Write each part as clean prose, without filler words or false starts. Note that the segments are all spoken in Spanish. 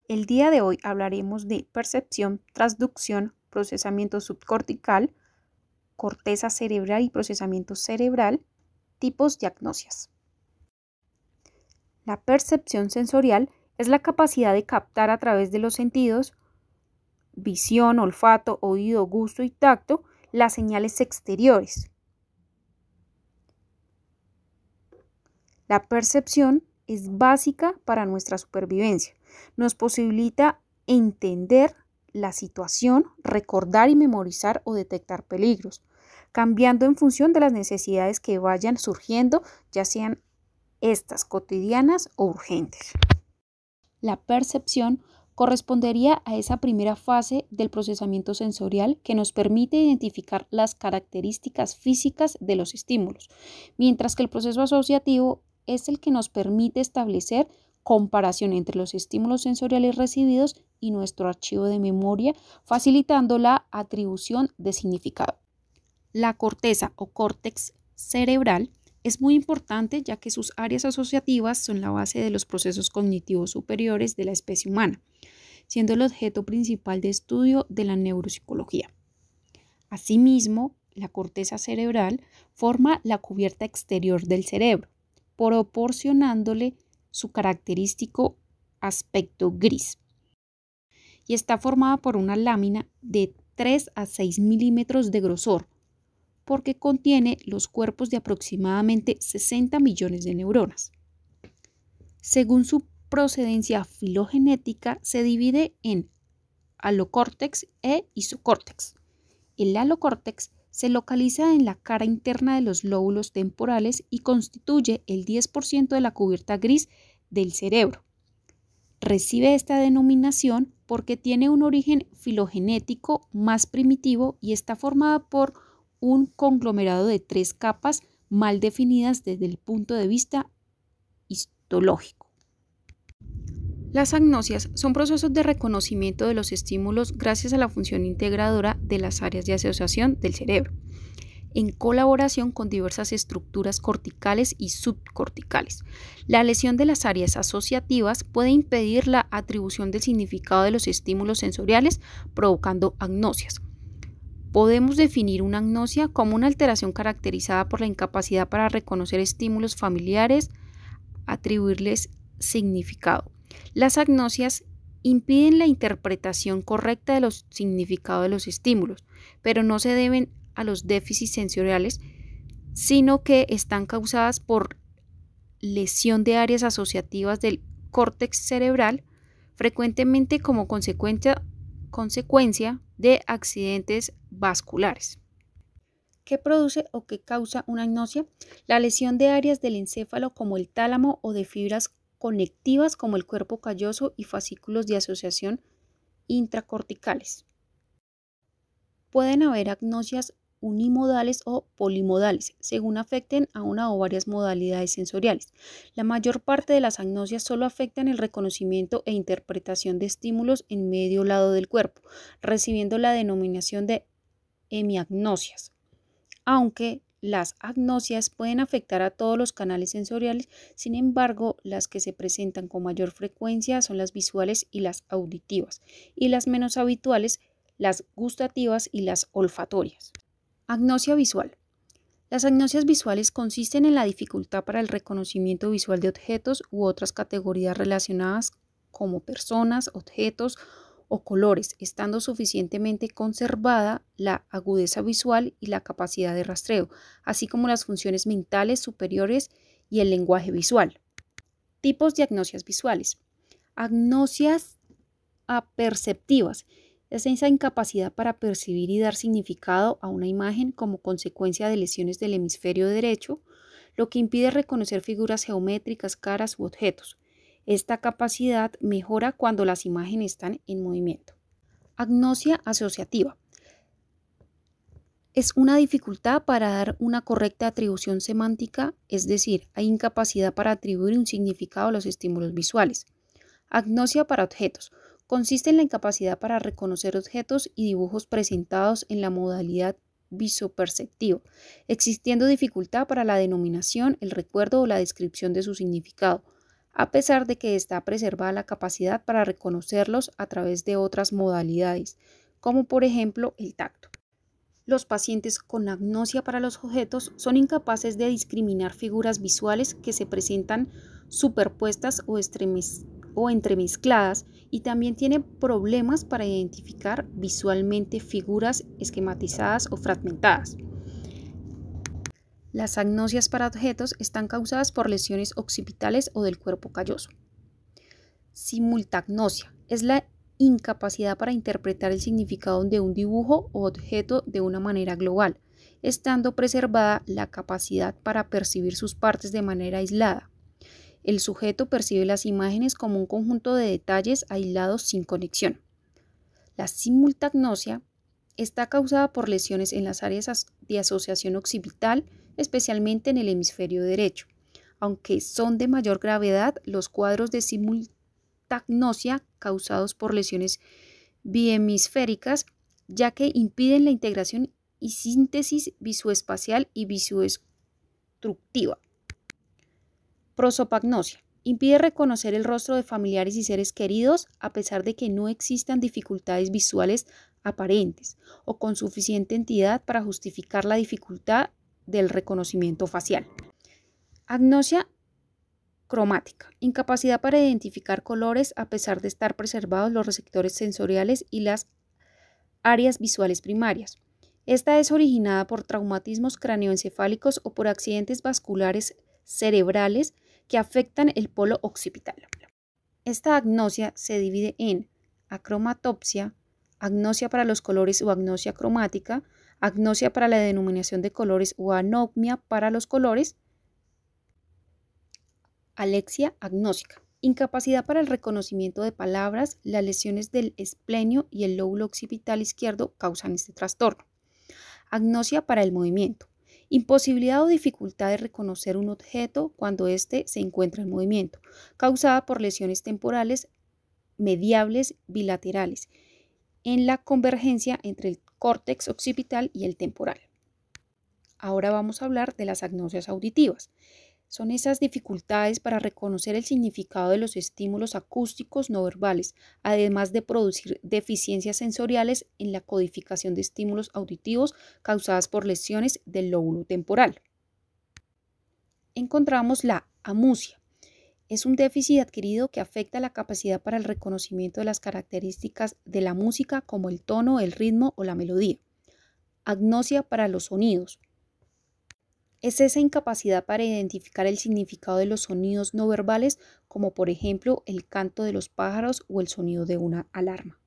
El día de hoy hablaremos de percepción, transducción, procesamiento subcortical, corteza cerebral y procesamiento cerebral, tipos de agnosias. La percepción sensorial es la capacidad de captar a través de los sentidos, visión, olfato, oído, gusto y tacto, las señales exteriores. La percepción es básica para nuestra supervivencia. Nos posibilita entender la situación, recordar y memorizar o detectar peligros, cambiando en función de las necesidades que vayan surgiendo, ya sean estas cotidianas o urgentes. La percepción correspondería a esa primera fase del procesamiento sensorial que nos permite identificar las características físicas de los estímulos, mientras que el proceso asociativo es el que nos permite establecer comparación entre los estímulos sensoriales recibidos y nuestro archivo de memoria, facilitando la atribución de significado. La corteza o córtex cerebral es muy importante ya que sus áreas asociativas son la base de los procesos cognitivos superiores de la especie humana, siendo el objeto principal de estudio de la neuropsicología. Asimismo, la corteza cerebral forma la cubierta exterior del cerebro, proporcionándole su característico aspecto gris. Y está formada por una lámina de 3 a 6 milímetros de grosor, porque contiene los cuerpos de aproximadamente 60 millones de neuronas. Según su procedencia filogenética, se divide en alocórtex e isocórtex. El alocórtex se localiza en la cara interna de los lóbulos temporales y constituye el 10% de la cubierta gris del cerebro. Recibe esta denominación porque tiene un origen filogenético más primitivo y está formada por un conglomerado de 3 capas mal definidas desde el punto de vista histológico. Las agnosias son procesos de reconocimiento de los estímulos gracias a la función integradora de las áreas de asociación del cerebro, en colaboración con diversas estructuras corticales y subcorticales. La lesión de las áreas asociativas puede impedir la atribución del significado de los estímulos sensoriales, provocando agnosias. Podemos definir una agnosia como una alteración caracterizada por la incapacidad para reconocer estímulos familiares, atribuirles significado. Las agnosias impiden la interpretación correcta de los significados de los estímulos, pero no se deben a los déficits sensoriales, sino que están causadas por lesión de áreas asociativas del córtex cerebral, frecuentemente como consecuencia de accidentes vasculares. ¿Qué produce o qué causa una agnosia? La lesión de áreas del encéfalo como el tálamo o de fibras conectivas como el cuerpo calloso y fascículos de asociación intracorticales. Pueden haber agnosias unimodales o polimodales, según afecten a una o varias modalidades sensoriales. La mayor parte de las agnosias solo afectan el reconocimiento e interpretación de estímulos en medio lado del cuerpo, recibiendo la denominación de hemiagnosias. Aunque las agnosias pueden afectar a todos los canales sensoriales, sin embargo, las que se presentan con mayor frecuencia son las visuales y las auditivas, y las menos habituales, las gustativas y las olfatorias. Agnosia visual. Las agnosias visuales consisten en la dificultad para el reconocimiento visual de objetos u otras categorías relacionadas como personas, objetos o colores, estando suficientemente conservada la agudeza visual y la capacidad de rastreo, así como las funciones mentales superiores y el lenguaje visual. Tipos de agnosias visuales. Agnosias aperceptivas. Es esa incapacidad para percibir y dar significado a una imagen como consecuencia de lesiones del hemisferio derecho, lo que impide reconocer figuras geométricas, caras u objetos. Esta capacidad mejora cuando las imágenes están en movimiento. Agnosia asociativa. Es una dificultad para dar una correcta atribución semántica, es decir, hay incapacidad para atribuir un significado a los estímulos visuales. Agnosia para objetos. Consiste en la incapacidad para reconocer objetos y dibujos presentados en la modalidad visoperceptiva, existiendo dificultad para la denominación, el recuerdo o la descripción de su significado. a pesar de que está preservada la capacidad para reconocerlos a través de otras modalidades, como por ejemplo el tacto. Los pacientes con agnosia para los objetos son incapaces de discriminar figuras visuales que se presentan superpuestas o entremezcladas, y también tienen problemas para identificar visualmente figuras esquematizadas o fragmentadas. Las agnosias para objetos están causadas por lesiones occipitales o del cuerpo calloso. Simultagnosia es la incapacidad para interpretar el significado de un dibujo o objeto de una manera global, estando preservada la capacidad para percibir sus partes de manera aislada. El sujeto percibe las imágenes como un conjunto de detalles aislados sin conexión. La simultagnosia está causada por lesiones en las áreas de asociación occipital, especialmente en el hemisferio derecho. Aunque son de mayor gravedad los cuadros de simultagnosia causados por lesiones bihemisféricas, ya que impiden la integración y síntesis visoespacial y visoinstructiva. Prosopagnosia impide reconocer el rostro de familiares y seres queridos a pesar de que no existan dificultades visuales aparentes o con suficiente entidad para justificar la dificultad del reconocimiento facial. Agnosia cromática, incapacidad para identificar colores a pesar de estar preservados los receptores sensoriales y las áreas visuales primarias. Esta es originada por traumatismos craneoencefálicos o por accidentes vasculares cerebrales que afectan el polo occipital. Esta agnosia se divide en acromatopsia, agnosia para los colores o agnosia cromática, agnosia para la denominación de colores o anomia para los colores, alexia agnósica, incapacidad para el reconocimiento de palabras. Las lesiones del esplenio y el lóbulo occipital izquierdo causan este trastorno. Agnosia para el movimiento, imposibilidad o dificultad de reconocer un objeto cuando éste se encuentra en movimiento, causada por lesiones temporales mediables bilaterales en la convergencia entre el córtex occipital y el temporal. Ahora vamos a hablar de las agnosias auditivas. Son esas dificultades para reconocer el significado de los estímulos acústicos no verbales, además de producir deficiencias sensoriales en la codificación de estímulos auditivos causadas por lesiones del lóbulo temporal. Encontramos la amusia. Es un déficit adquirido que afecta la capacidad para el reconocimiento de las características de la música como el tono, el ritmo o la melodía. Agnosia para los sonidos. Es esa incapacidad para identificar el significado de los sonidos no verbales, como por ejemplo el canto de los pájaros o el sonido de una alarma.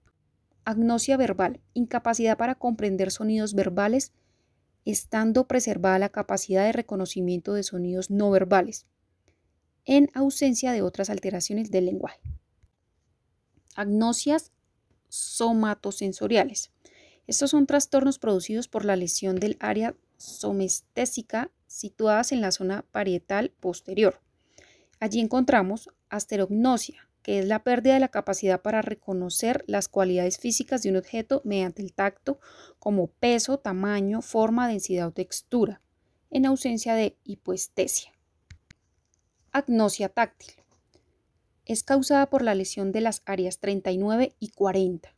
Agnosia verbal, incapacidad para comprender sonidos verbales, estando preservada la capacidad de reconocimiento de sonidos no verbales, en ausencia de otras alteraciones del lenguaje. Agnosias somatosensoriales. Estos son trastornos producidos por la lesión del área somestésica situadas en la zona parietal posterior. Allí encontramos asterognosia, que es la pérdida de la capacidad para reconocer las cualidades físicas de un objeto mediante el tacto, como peso, tamaño, forma, densidad o textura, en ausencia de hipoestesia. Agnosia táctil. Es causada por la lesión de las áreas 39 y 40,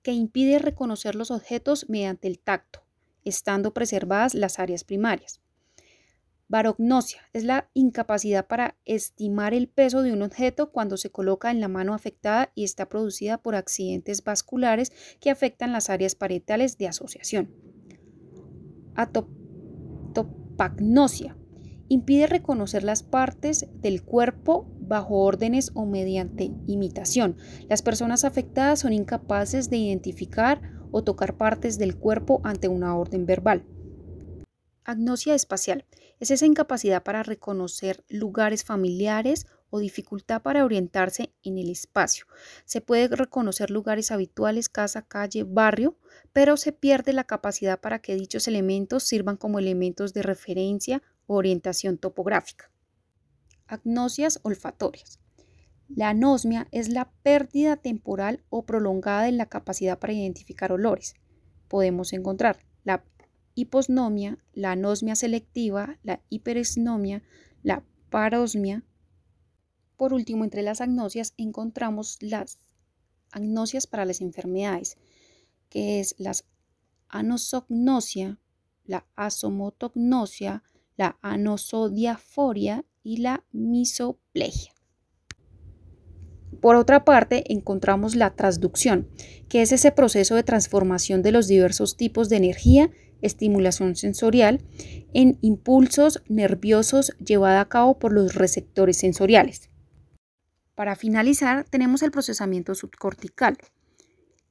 que impide reconocer los objetos mediante el tacto, estando preservadas las áreas primarias. Barognosia es la incapacidad para estimar el peso de un objeto cuando se coloca en la mano afectada y está producida por accidentes vasculares que afectan las áreas parietales de asociación. Atopagnosia impide reconocer las partes del cuerpo bajo órdenes o mediante imitación. Las personas afectadas son incapaces de identificar o tocar partes del cuerpo ante una orden verbal. Agnosia espacial es esa incapacidad para reconocer lugares familiares o dificultad para orientarse en el espacio. Se puede reconocer lugares habituales, casa, calle, barrio, pero se pierde la capacidad para que dichos elementos sirvan como elementos de referencia o orientación topográfica. Agnosias olfatorias. La anosmia es la pérdida temporal o prolongada de la capacidad para identificar olores. Podemos encontrar la hiposnomia, la anosmia selectiva, la hiperesnomia, la parosmia, por último, entre las agnosias encontramos las agnosias para las enfermedades, que es la anosognosia, la asomotognosia, la anosodiaforia y la misoplegia. Por otra parte, encontramos la transducción, que es ese proceso de transformación de los diversos tipos de energía, estimulación sensorial, en impulsos nerviosos llevada a cabo por los receptores sensoriales. Para finalizar, tenemos el procesamiento subcortical.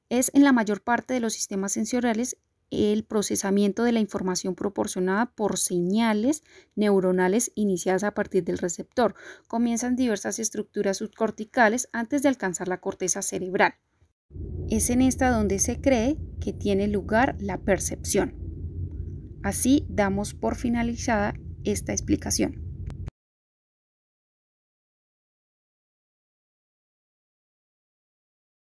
Es en la mayor parte de los sistemas sensoriales el procesamiento de la información proporcionada por señales neuronales iniciadas a partir del receptor. Comienzan diversas estructuras subcorticales antes de alcanzar la corteza cerebral. Es en esta donde se cree que tiene lugar la percepción. Así damos por finalizada esta explicación.